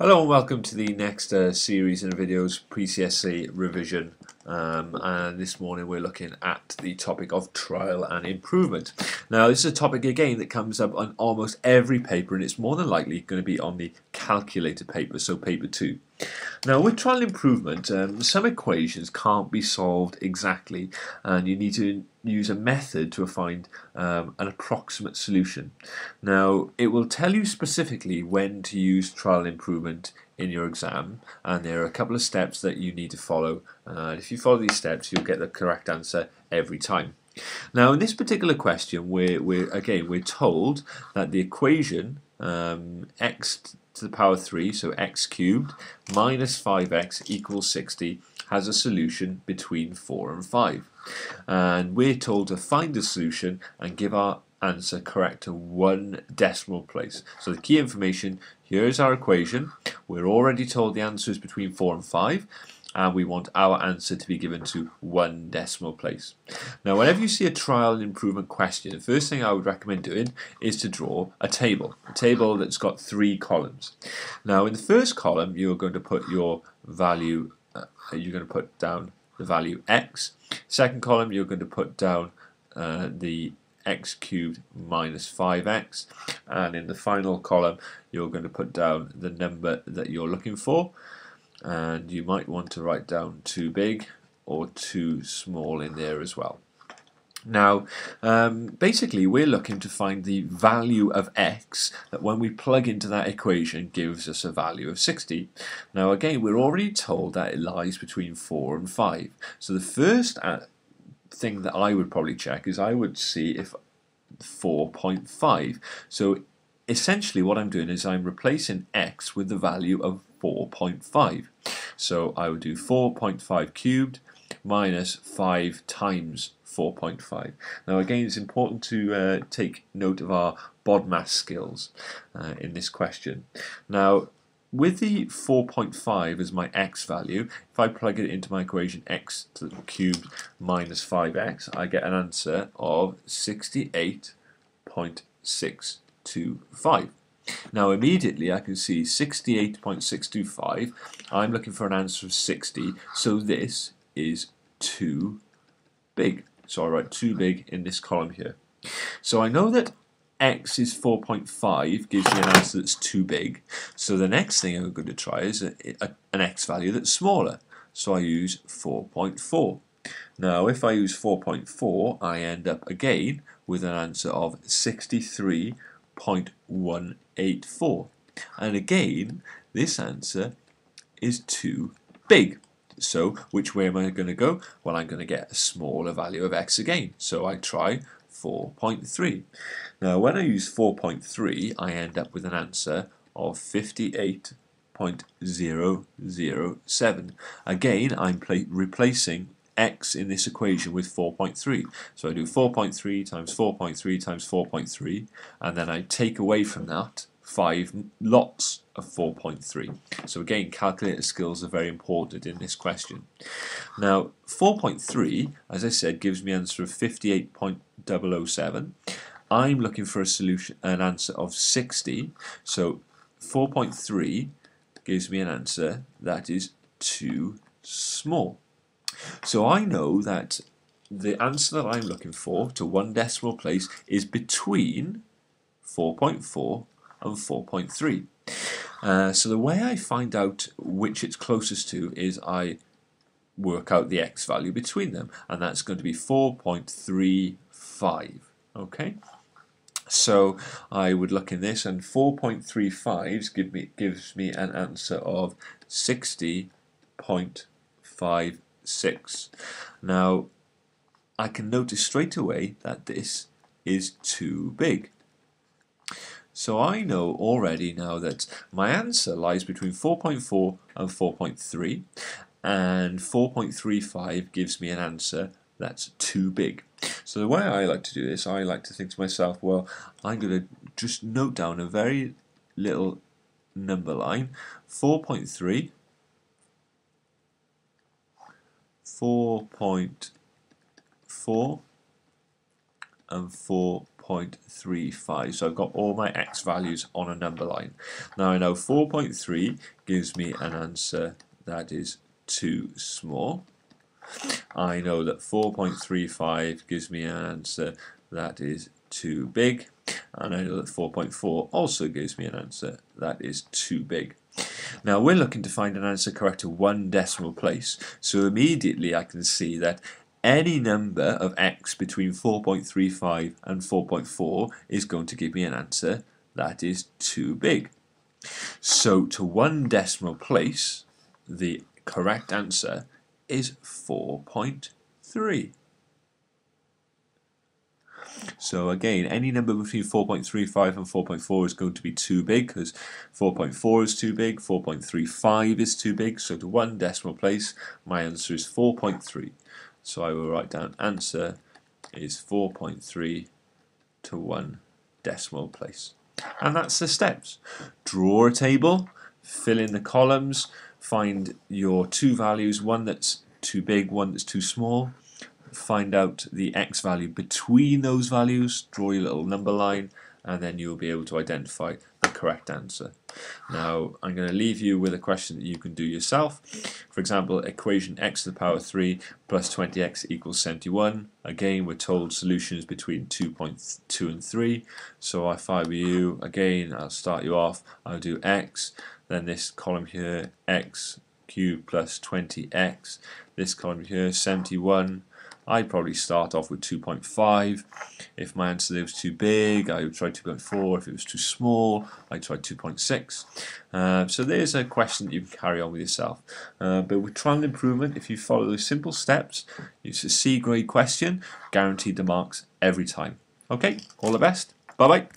Hello and welcome to the next series in videos pre-CSA revision, and this morning we're looking at the topic of trial and improvement. Now this is a topic again that comes up on almost every paper, and it's more than likely going to be on the calculator paper, so paper 2. Now with trial and improvement, some equations can't be solved exactly, and you need to use a method to find an approximate solution. Now it will tell you specifically when to use trial and improvement in your exam, and there are a couple of steps that you need to follow. If you follow these steps, you'll get the correct answer every time. Now in this particular question, we're told that the equation x to the power 3, so x cubed minus 5x equals 60, has a solution between 4 and 5. And we're told to find the solution and give our answer correct to 1 decimal place. So the key information, here is our equation. We're already told the answer is between 4 and 5. And we want our answer to be given to 1 decimal place. Now whenever you see a trial and improvement question, the first thing I would recommend doing is to draw a table that's got 3 columns. Now in the first column you're going to put your value, you're going to put down the value x. Second column you're going to put down the x cubed minus 5x, and in the final column you're going to put down the number that you're looking for. And you might want to write down too big or too small in there as well. Now basically we're looking to find the value of x that when we plug into that equation gives us a value of 60. Now again we're already told that it lies between 4 and 5. So the first thing that I would probably check is I would see if 4.5. So essentially what I'm doing is I'm replacing x with the value of 4.5. So I would do 4.5 cubed minus 5 times 4.5. Now again it's important to take note of our BODMAS skills in this question. Now with the 4.5 as my x value, if I plug it into my equation x to the cubed minus 5x, I get an answer of 68.625. Now immediately I can see 68.625. I'm looking for an answer of 60, so this is too big. So I write too big in this column here. So I know that x is 4.5 gives me an answer that's too big. So the next thing I'm going to try is an x value that's smaller. So I use 4.4. Now if I use 4.4, I end up again with an answer of 63.184. And again, this answer is too big. So which way am I going to go? Well, I'm going to get a smaller value of x again. So I try 4.3. Now when I use 4.3, I end up with an answer of 58.007. Again, I'm replacing x in this equation with 4.3. So I do 4.3 times 4.3 times 4.3, and then I take away from that 5 lots of 4.3. So again, calculator skills are very important in this question. Now 4.3, as I said, gives me an answer of 58.007. I'm looking for a solution, an answer of 60. So 4.3 gives me an answer that is too small. So I know that the answer that I'm looking for to 1 decimal place is between 4.4 and 4.3. So the way I find out which it's closest to is I work out the x value between them, and that's going to be 4.35. Okay, so I would look in this, and 4.35 gives me an answer of 60.56. Now I can notice straight away that this is too big. So I know already now that my answer lies between 4.4 and 4.3, and 4.35 gives me an answer that's too big. So the way I like to do this, I like to think to myself, well, I'm going to just note down a very little number line, 4.3, 4.4, and 4.35. So I've got all my x values on a number line. Now I know 4.3 gives me an answer that is too small. I know that 4.35 gives me an answer that is too big, and I know that 4.4 also gives me an answer that is too big. Now we're looking to find an answer correct to one decimal place, so immediately I can see that any number of x between 4.35 and 4.4 is going to give me an answer that is too big. So to one decimal place, the correct answer is 4.3. So again, any number between 4.35 and 4.4 is going to be too big, because 4.4 is too big, 4.35 is too big. So to one decimal place, my answer is 4.3. So I will write down answer is 4.3 to one decimal place. And that's the steps. Draw a table, fill in the columns, find your two values, one that's too big, one that's too small. Find out the x value between those values, draw your little number line, and then you'll be able to identify the correct answer. Now I'm going to leave you with a question that you can do yourself. For example, equation x to the power 3 plus 20x equals 71. Again, we're told solutions between 2.2 and 3. So if I were you, again, I'll start you off. I'll do x, then this column here, x cubed plus 20x. This column here, 71. I'd probably start off with 2.5. If my answer was too big, I would try 2.4. If it was too small, I'd try 2.6. So there's a question that you can carry on with yourself. But with trial and improvement, if you follow those simple steps, it's a C grade question, guaranteed the marks every time. Okay, all the best. Bye bye.